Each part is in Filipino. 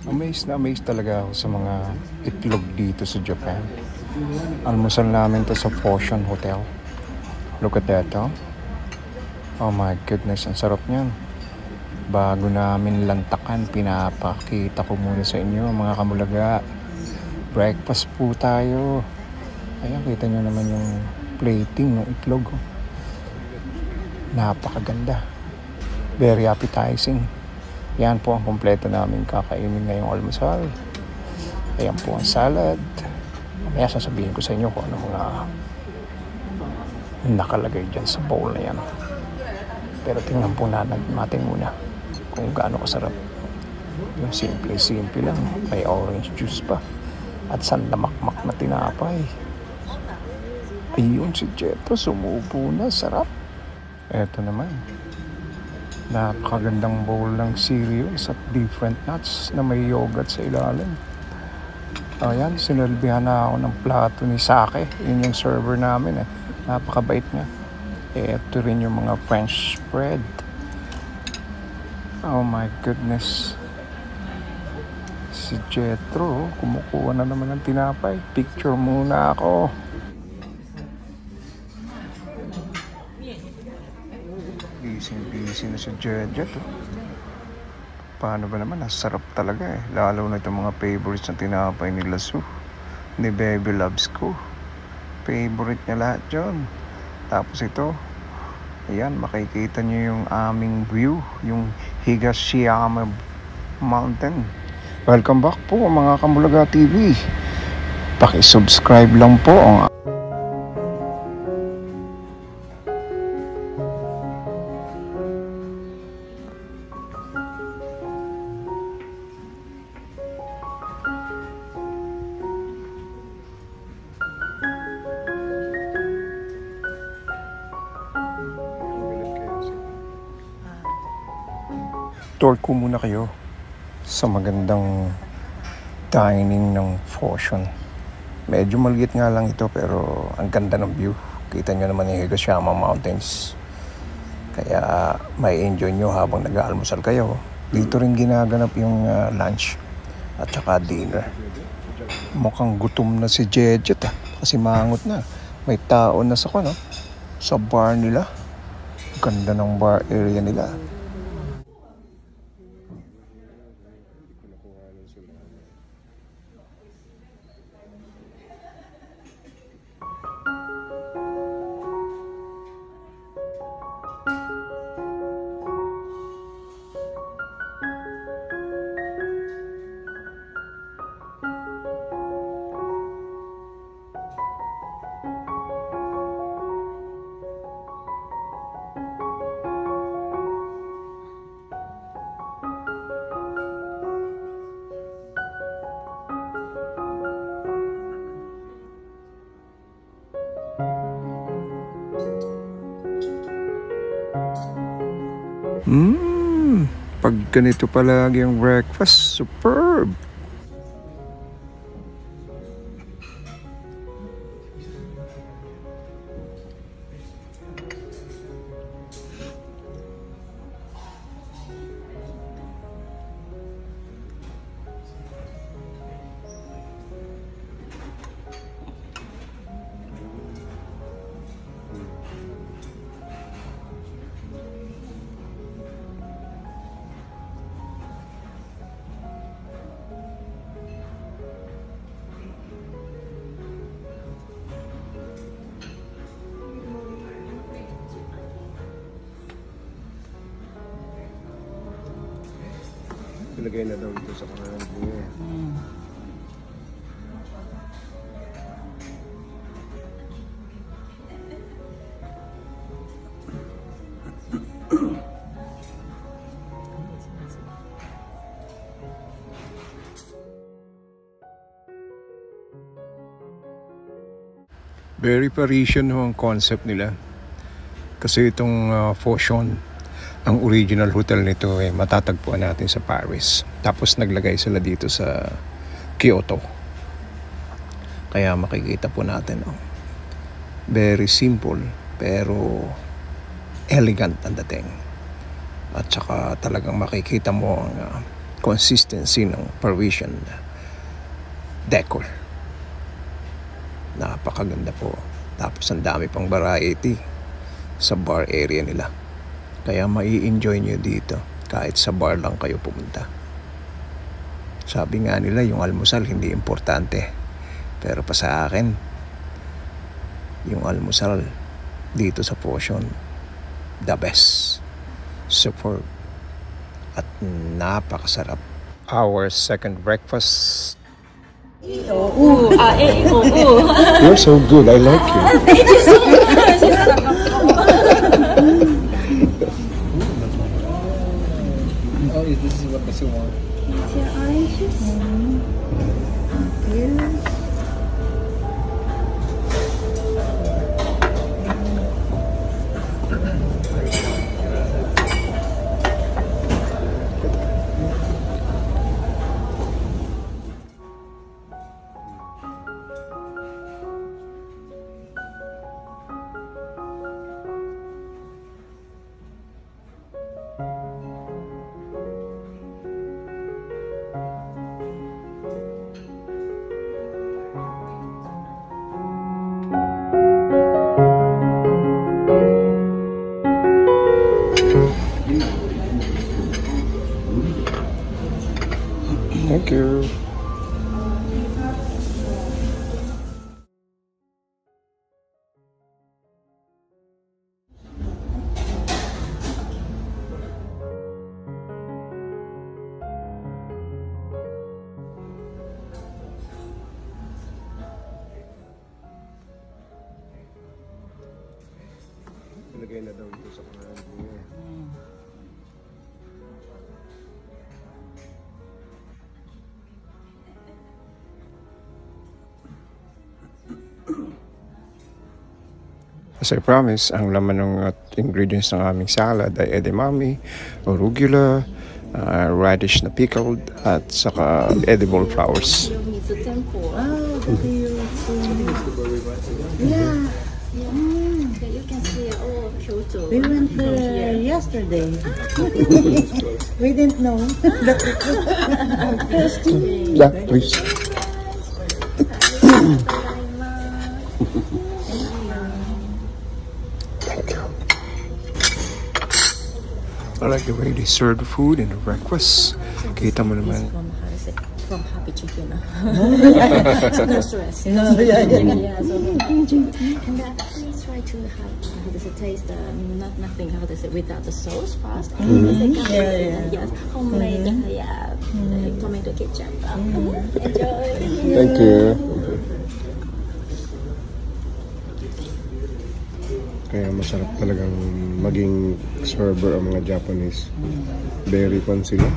Amazed na amazed talaga ako sa mga itlog dito sa Japan. Almusal namin to sa Fusion Hotel. Look at that, oh. Oh my goodness, ang sarap niyan. Bago namin lantakan, pinapakita ko muna sa inyo mga kamulaga. Breakfast po tayo. Ayan, kita nyo naman yung plating ng itlog. Oh. Napakaganda. Very appetizing. Yan po ang kompleto namin kakainin ngayong almusal. Ayan po ang salad. Mamaya sasabihin ko sa inyo kung ano mga nakalagay dyan sa bowl na yan. Pero tingnan po natin muna kung gaano kasarap. Yung simple lang. May orange juice pa. At sandamakmak na tinapay. Ayun si Jetro, sumubo na. Sarap. Eto naman. Napakagandang bowl ng cereals at different nuts na may yogurt sa ilalim. Ayan, sinalbihan na ako ng plato ni Sake. Yun yung server namin eh. Napakabait niya. Ito rin yung mga French bread. Oh my goodness. Si Jetro, kumukuha na naman ng tinapay. Picture muna ako. Busy na si Jet. Paano ba naman? Sarap talaga eh. Lalo na itong mga favorites na tinapay ni Lasu. Ni Baby Loves ko. Favorite niya lahat yun. Tapos ito. Ayan, makikita niyo yung aming view. Yung Higashiyama Mountain. Welcome back po mga Kamulaga TV. Paki-subscribe lang po ang tour ko muna kayo sa magandang dining ng Fusion. Medyo maliit nga lang ito pero ang ganda ng view. Kita nyo naman yung Higashiyama Mountains. Kaya may enjoy nyo habang nag-aalmusal kayo. Dito rin ginaganap yung lunch at saka dinner. Mukhang gutom na si Jejet kasi mangot na. May tao na sa bar nila. Ganda ng bar area nila. Pag ganito palagi ang breakfast, superb! Ilagay na daw ito sa kanan niya. Very Parisian ang concept nila. Kasi itong Fusion, ang original hotel nito matatagpuan natin sa Paris. Tapos naglagay sila dito sa Kyoto. Kaya makikita po natin. Very simple pero elegant ang dating. At saka talagang makikita mo ang consistency ng Parisian decor. Napakaganda po. Tapos ang dami pang variety sa bar area nila. Kaya mai-enjoy nyo dito kahit sa bar lang kayo pumunta. Sabi nga nila yung almusal hindi importante. Pero pa sa akin, yung almusal dito sa Fosyon, the best. Superb. At napakasarap. Our second breakfast. You're so good. I like you. Thank you so much. Oh, this is what you want. Your oranges. Thank you. Thank you. Ilagay na daw ito sa pangalan niya. As I promise, ang laman ng ingredients ng aming salad ay edamame, arugula, radish na pickled, at saka edible flowers. Yeah. You can see all Kyoto. We went there yesterday. We didn't know that it was Yeah, please. Thank you. I like the way they serve the food and the breakfast. Kita mo naman. From Happy Chicken. No stress. No, yeah. Yeah, so Happy Chicken. And please try to have how does it taste? Nothing how does it without the sauce first. Yes, homemade. Yeah, tomato ketchup. Enjoy. Thank you. Kaya masarap talagang maging server ang mga Japanese. Very fun sila.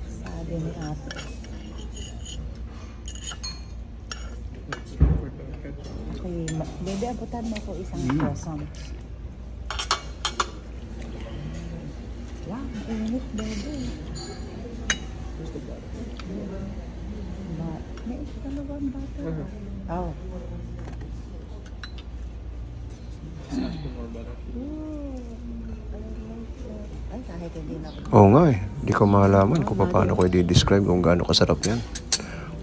Sabi ni ate. Okay, baby, abutan mo ko isang croissant. Wow, mainit, baby. May isa na ba ang bata? Oh. Ay, kahit hindi na. Oo nga eh. Hindi ko malaman kung paano ko i-describe kung gaano kasarap yan.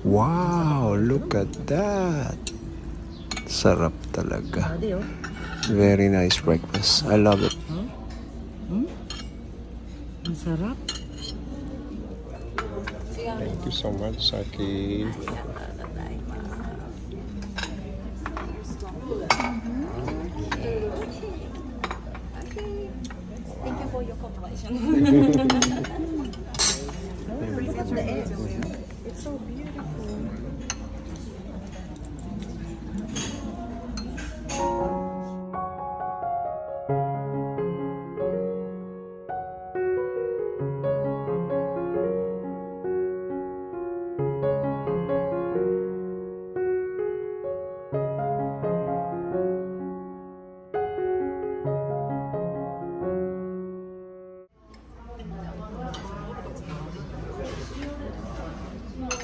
Wow! Look at that! Sarap talaga. Very nice breakfast. I love it. Ang sarap. Thank you so much, Saki. Thank you for your cooperation. at the end. It's so beautiful.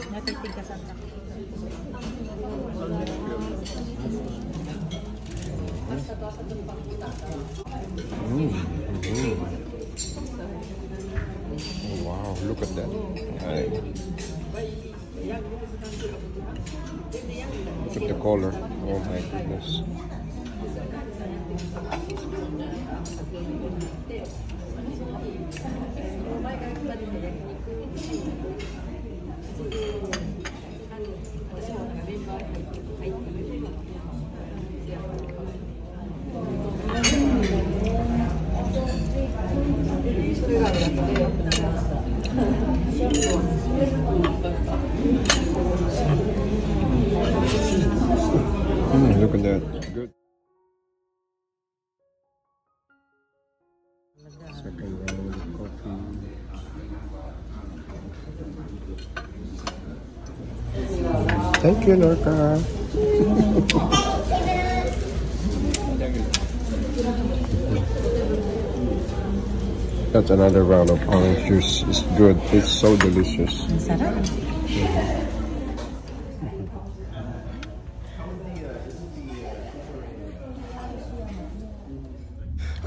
Natitigasan lang. Oh, wow, look at that. Right. Look at the color. Oh my goodness. Look at that. Good. Second round of coffee. Thank you, Norca. That's another round of orange juice. It's good. It's so delicious. Ang sarap.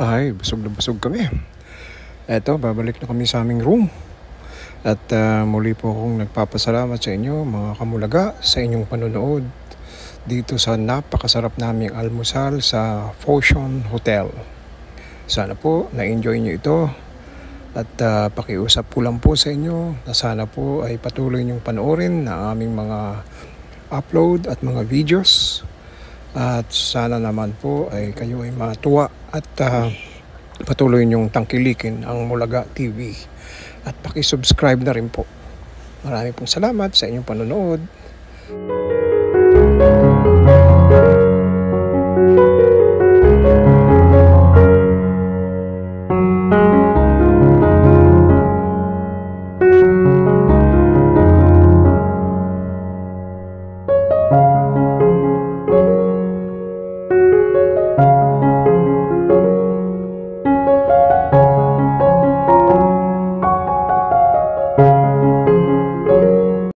Ay, busog na busog kami. Eto, babalik na kami sa aming room. At muli po akong nagpapasalamat sa inyo, mga kamulaga, sa inyong panonood dito sa napakasarap naming almusal sa Fortune Hotel. Sana po na-enjoy nyo ito. At pakiusap ko lang po sa inyo na sana po ay patuloy nyong panoorin na aming mga upload at mga videos. At sana naman po ay kayo ay matuwa at patuloy nyong tangkilikin ang Mulaga TV. At pakisubscribe na rin po. Maraming pong salamat sa inyong panonood.